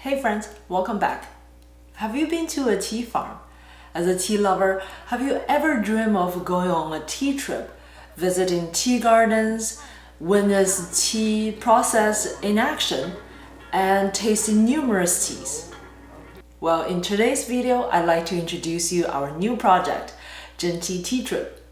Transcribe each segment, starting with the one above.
Hey friends, welcome back. Have you been to a tea farm? As a tea lover, have you ever dreamed of going on a tea trip, visiting tea gardens, witness tea process in action, and tasting numerous teas? Well, in today's video, I'd like to introduce you our new project, ZhenTea Tea Trip.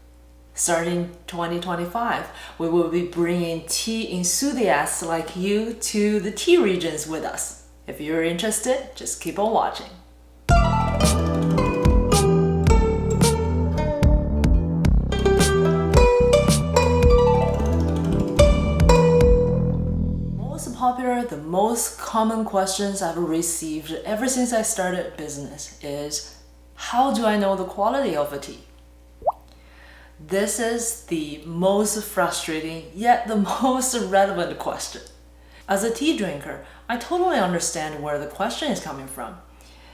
Starting 2025, we will be bringing tea enthusiasts like you to the tea regions with us. If you're interested, just keep on watching. Most popular, the most common questions I've received ever since I started business is, how do I know the quality of a tea? This is the most frustrating yet the most relevant question. As a tea drinker, I totally understand where the question is coming from.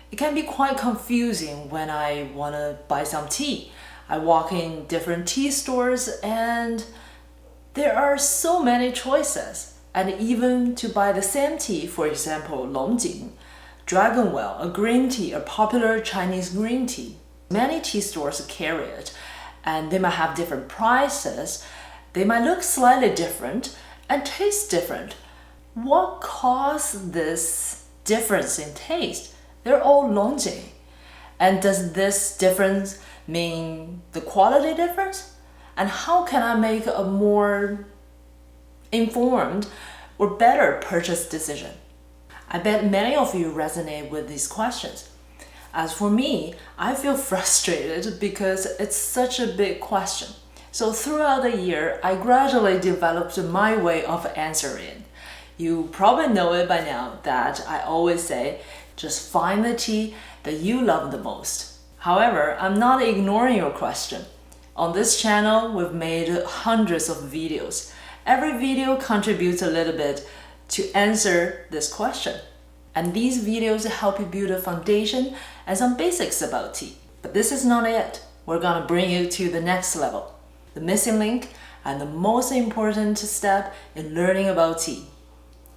It can be quite confusing when I want to buy some tea. I walk in different tea stores and there are so many choices. And even to buy the same tea, for example, Longjing, Dragon Well, a green tea, a popular Chinese green tea. Many tea stores carry it, and they might have different prices. They might look slightly different and taste different. What caused this difference in taste? They're all Longjing. And does this difference mean the quality difference? And how can I make a more informed or better purchase decision? I bet many of you resonate with these questions. As for me, I feel frustrated because it's such a big question. So throughout the year, I gradually developed my way of answering. You probably know it by now that I always say, just find the tea that you love the most. However, I'm not ignoring your question. On this channel, we've made hundreds of videos. Every video contributes a little bit to answer this question. And these videos help you build a foundation and some basics about tea. But this is not it. We're gonna bring you to the next level. The missing link and the most important step in learning about tea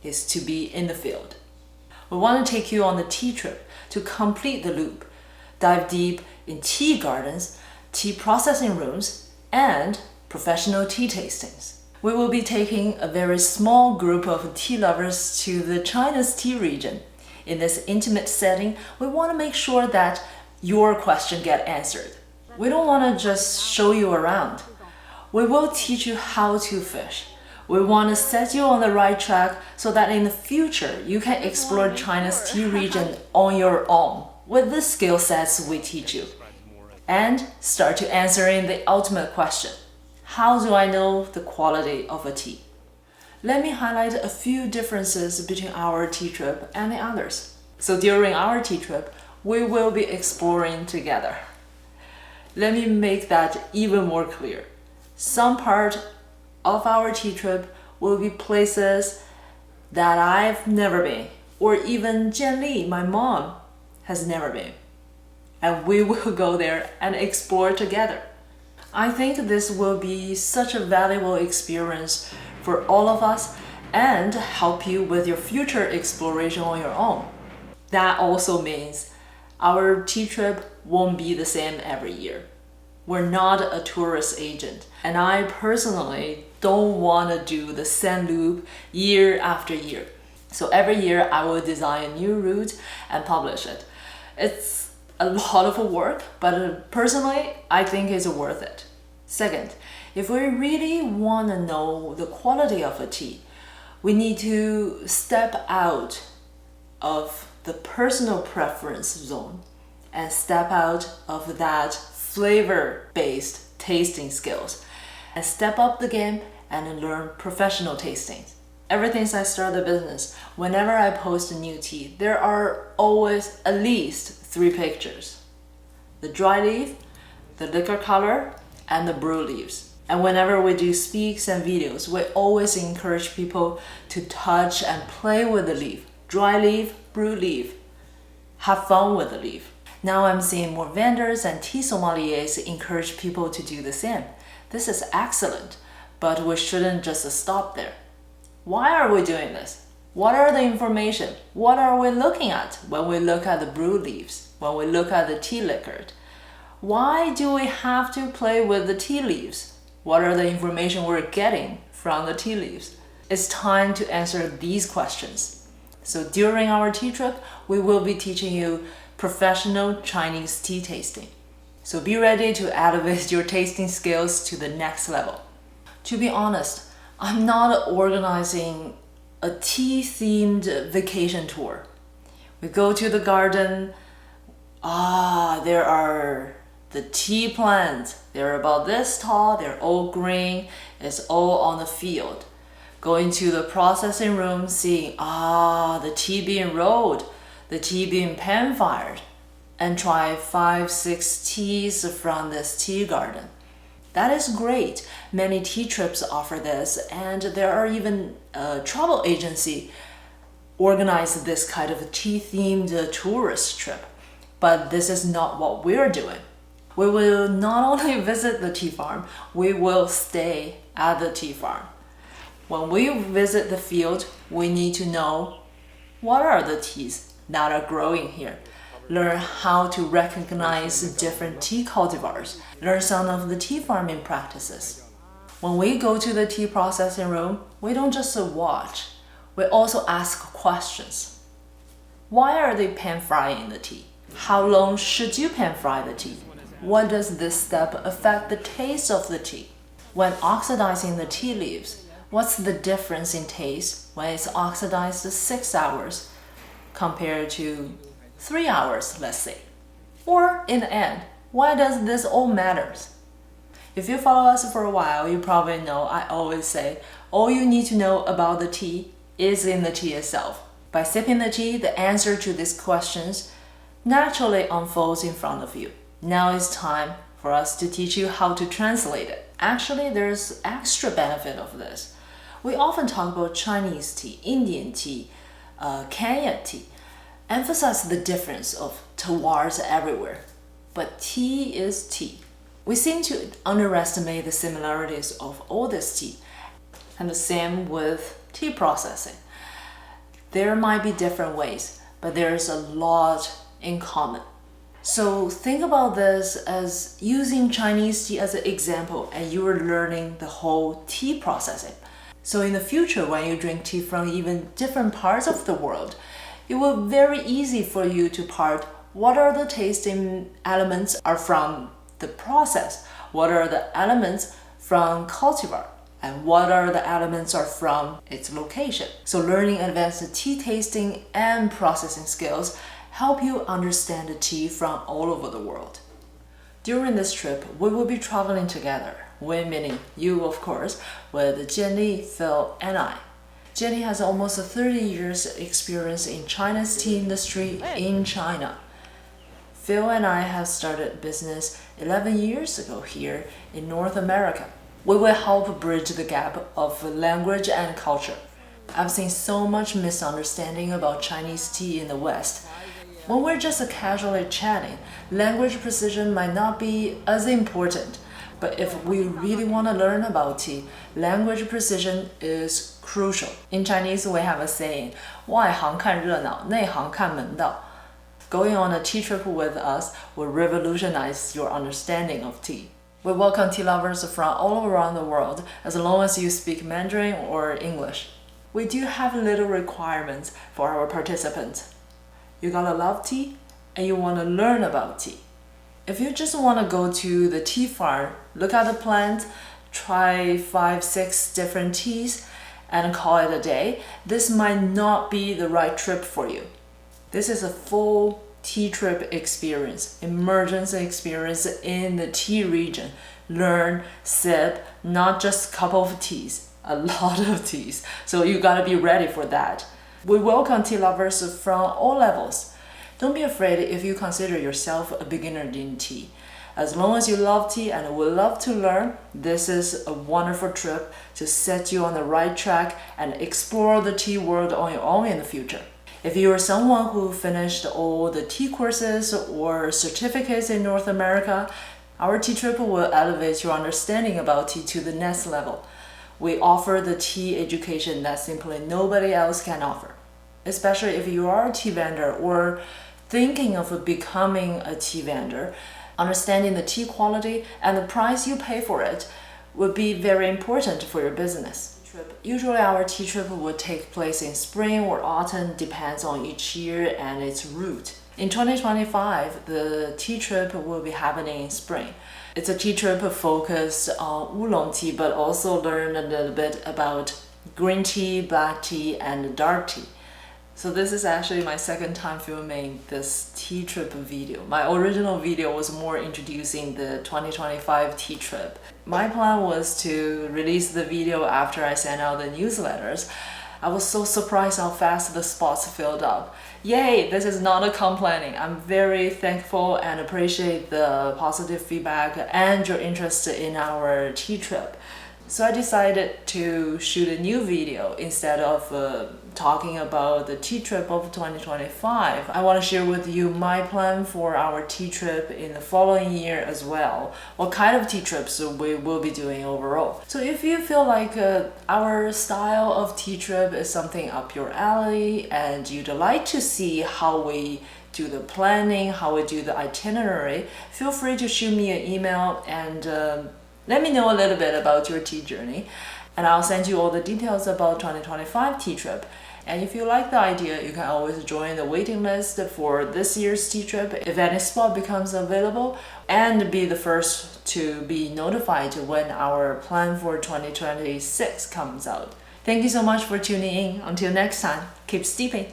is to be in the field. We want to take you on the tea trip to complete the loop, dive deep in tea gardens, tea processing rooms, and professional tea tastings. We will be taking a very small group of tea lovers to the China's tea region. In this intimate setting, we want to make sure that your question gets answered. We don't want to just show you around. We will teach you how to fish. We want to set you on the right track so that in the future, you can explore China's tea region on your own with the skill sets we teach you. And start to answering the ultimate question. How do I know the quality of a tea? Let me highlight a few differences between our tea trip and the others. So during our tea trip, we will be exploring together. Let me make that even more clear. Some part of our tea trip will be places that I've never been, or even ZhenTea, my mom, has never been. And we will go there and explore together. I think this will be such a valuable experience for all of us and help you with your future exploration on your own. That also means our tea trip won't be the same every year. We're not a tourist agent, and I personally don't want to do the same loop year after year. So every year I will design a new route and publish it. It's a lot of work, but personally, I think it's worth it. Second, if we really want to know the quality of a tea, we need to step out of the personal preference zone and step out of that flavor-based tasting skills and step up the game and learn professional tasting. Ever since I started the business, whenever I post a new tea, there are always at least 3 pictures. The dry leaf, the liquor color, and the brew leaves. And whenever we do speaks and videos, we always encourage people to touch and play with the leaf. Dry leaf, brew leaf. Have fun with the leaf. Now I'm seeing more vendors and tea sommeliers encourage people to do the same. This is excellent, but we shouldn't just stop there. Why are we doing this? What are the information? What are we looking at when we look at the brew leaves, when we look at the tea liquor? Why do we have to play with the tea leaves? What are the information we're getting from the tea leaves? It's time to answer these questions. So during our tea trip, we will be teaching you professional Chinese tea tasting. So be ready to elevate your tasting skills to the next level. To be honest, I'm not organizing a tea-themed vacation tour. We go to the garden. There are the tea plants. They're about this tall, they're all green, it's all on the field. Going to the processing room, seeing the tea being rolled, the tea being pan-fired, and try 5-6 teas from this tea garden. That is great. Many tea trips offer this, and there are even a travel agency organize this kind of tea-themed tourist trip. But this is not what we're doing. We will not only visit the tea farm, we will stay at the tea farm. When we visit the field, we need to know what are the teas that are growing here. Learn how to recognize different tea cultivars. Learn some of the tea farming practices. When we go to the tea processing room, we don't just watch. We also ask questions. Why are they pan frying the tea? How long should you pan fry the tea? What does this step affect the taste of the tea? When oxidizing the tea leaves, what's the difference in taste when it's oxidized 6 hours compared to 3 hours, let's say? Or in the end, why does this all matters? If you follow us for a while, you probably know I always say, all you need to know about the tea is in the tea itself. By sipping the tea, the answer to these questions naturally unfolds in front of you. Now it's time for us to teach you how to translate it. Actually, there's extra benefit of this. We often talk about Chinese tea, Indian tea, Kenyan tea, emphasize the difference of terroirs everywhere. But tea is tea. We seem to underestimate the similarities of all this tea, and the same with tea processing. There might be different ways, but there's a lot in common. So think about this as using Chinese tea as an example, and you are learning the whole tea processing. So in the future, when you drink tea from even different parts of the world, it will be very easy for you to part what are the tasting elements are from the process, what are the elements from cultivar, and what are the elements are from its location. So learning advanced tea tasting and processing skills help you understand the tea from all over the world. During this trip, we will be traveling together, we meaning you of course, with ZhenTea, Phil, and I. ZhenTea has almost 30 years experience in China's tea industry in China. Phil and I have started business 11 years ago here in North America. We will help bridge the gap of language and culture. I've seen so much misunderstanding about Chinese tea in the West. When we're just casually chatting, language precision might not be as important. But if we really want to learn about tea, language precision is crucial. In Chinese, we have a saying, 外行看热闹，内行看门道. Going on a tea trip with us will revolutionize your understanding of tea. We welcome tea lovers from all around the world as long as you speak Mandarin or English. We do have little requirements for our participants. You gotta love tea and you want to learn about tea. If you just want to go to the tea farm, look at the plant, try 5-6 different teas, and call it a day, this might not be the right trip for you. This is a full tea trip experience, immersion experience in the tea region. Learn, sip, not just a couple of teas, a lot of teas. So you gotta be ready for that. We welcome tea lovers from all levels. Don't be afraid if you consider yourself a beginner in tea. As long as you love tea and would love to learn, this is a wonderful trip to set you on the right track and explore the tea world on your own in the future. If you are someone who finished all the tea courses or certificates in North America, our tea trip will elevate your understanding about tea to the next level. we offer the tea education that simply nobody else can offer. Especially if you are a tea vendor or thinking of becoming a tea vendor, understanding the tea quality and the price you pay for it would be very important for your business. Usually our tea trip would take place in spring or autumn, depends on each year and its route. In 2025, the tea trip will be happening in spring. It's a tea trip focused on oolong tea, but also learn a little bit about green tea, black tea, and dark tea. So this is actually my second time filming this tea trip video. My original video was more introducing the 2025 tea trip. My plan was to release the video after I sent out the newsletters. I was so surprised how fast the spots filled up. Yay, this is not a complaining. I'm very thankful and appreciate the positive feedback and your interest in our tea trip. So I decided to shoot a new video instead of talking about the tea trip of 2025. I want to share with you my plan for our tea trip in the following year as well. What kind of tea trips we will be doing overall. So if you feel like our style of tea trip is something up your alley and you'd like to see how we do the planning, how we do the itinerary, feel free to shoot me an email and let me know a little bit about your tea journey, and I'll send you all the details about 2025 tea trip. And if you like the idea, you can always join the waiting list for this year's tea trip if any spot becomes available, and be the first to be notified when our plan for 2026 comes out. Thank you so much for tuning in. Until next time, keep steeping.